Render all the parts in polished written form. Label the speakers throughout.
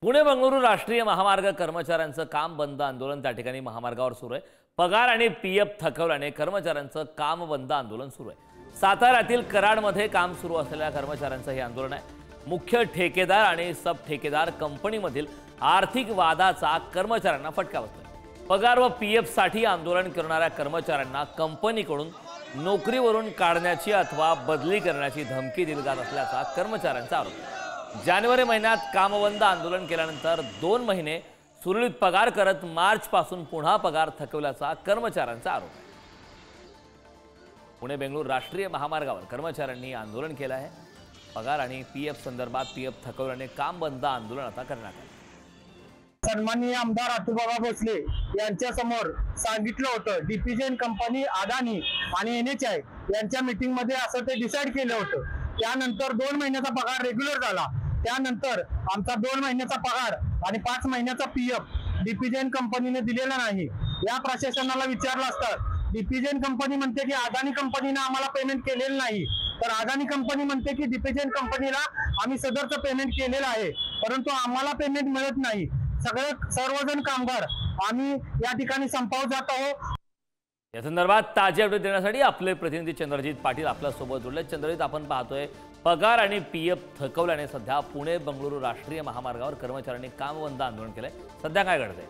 Speaker 1: पुणे बंगळुरू राष्ट्रीय महामार्ग कर्मचाऱ्यांचं काम बंद आंदोलन त्या ठिकाणी महामार्गावर सुरू आहे। पगार आणि पीएफ थकवल्याने कर्मचाऱ्यांचं काम बंद आंदोलन सुरू आहे। साताऱ्यातील कराडमध्ये काम सुरू असलेल्या कर्मचाऱ्यांचं हे आंदोलन आहे। मुख्य ठेकेदार आणि सब ठेकेदार कंपनीमधील आर्थिक वादाचा कर्मचाऱ्यांना फटका बसतोय। पगार व पीएफ साठी आंदोलन करणाऱ्या कर्मचाऱ्यांना कंपनीकडून नोकरीवरून काढण्याची अथवा बदली करण्याची धमकी दिली जात असल्याचा कर्मचाऱ्यांचा आरोप आहे। जानेवारी महिन्यात कामबंद आंदोलन केल्यानंतर 2 महिने सुरळीत पगार करत मार्च पासून पुन्हा पगार थकवल्याचा कर्मचाऱ्यांचा आरोप आहे। पुणे बेंगळूर राष्ट्रीय महामार्गावर कर्मचाऱ्यांनी आंदोलन केलं आहे। पगार आणि पीएफ संदर्भात पीएफ थकवल्याने काम बंद आंदोलन आता करण्यात आलं।
Speaker 2: सन्माननीय आमदार अतुलबाबा भोसले यांच्या समोर सांगितलं होतं, डीपीजेन कंपनी, अदानी आणि एनएचआय यांच्या मीटिंग मध्ये असं ते डिसाइड केलं होतं। त्यानंतर 2 महिन्याचा पगार रेग्युलर झाला। त्यानंतर आमचा 2 महिन्याचा पगार आणि 5 महिन्याचा पीएफ डीपीजेन कंपनीने दिलेला नाही। या प्रशासनाला विचारलं असता डीपीजेन कंपनी म्हणते की अदानी कंपनीने आम्हाला पेमेंट केलेलं नाही, तर अदानी कंपनी म्हणते की डीपीजेन कंपनीला आम्ही सदरचं पेमेंट केलेलं आहे, परंतु आम्हाला पेमेंट मिळत नाही। सर्वजण कामगार आम्ही या ठिकाणी संपावर जात आहोत।
Speaker 1: या संदर्भात ताजे अपडेट देण्यासाठी आपले प्रतिनिधी चंद्रजीत पाटील आपल्या सोबत जोडले। चंद्रजीत, आपण पाहतोय पगार आणि पीएफ थकवल्याने सध्या पुणे बंगळुरू राष्ट्रीय महामार्गावर कर्मचाऱ्यांनी कामबंद आंदोलन केलंय। सध्या काय घडतंय?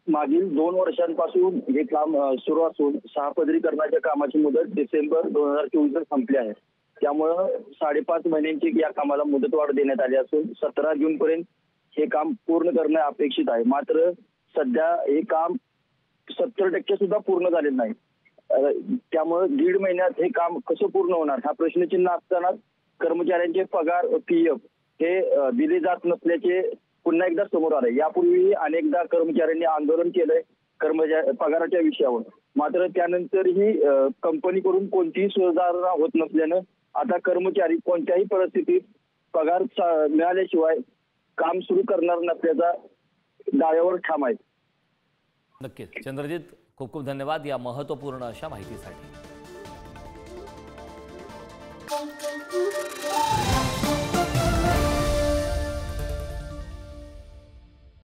Speaker 3: मागील 2 वर्षांपासून हे काम सुरू असून 6 पदरीकरणाच्या कामाची मुदत डिसेंबर 2024 संपली आहे। त्यामुळे 5.5 महिन्यांची या कामाला मुदतवाढ देण्यात आली असून 17 जून पर्यंत हे काम पूर्ण करणे अपेक्षित आहे। मात्र सध्या हे काम 70% सुद्धा पूर्ण झालेलं नाही। त्यामुळे 1.5 महिन्यात हे काम कसं पूर्ण होणार हा प्रश्नचिन्ह असताना कर्मचाऱ्यांचे पगार पीएफ हे दिले जात नसल्याचे पुन्हा एकदा समोर आले। यापूर्वी अनेकदा कर्मचाऱ्यांनी आंदोलन केलंय पगाराच्या विषयावर, मात्र त्यानंतरही कंपनीकडून कोणतीही सुधारणा होत नसल्यानं आता कर्मचारी कोणत्याही परिस्थितीत पगार मिळाल्याशिवाय काम सुरू करणार नसल्याचा दाव्यावर ठाम आहेत।
Speaker 1: नक्कीच चंद्रजीत, खूप खूप धन्यवाद या महत्त्वपूर्ण अशा माहितीसाठी।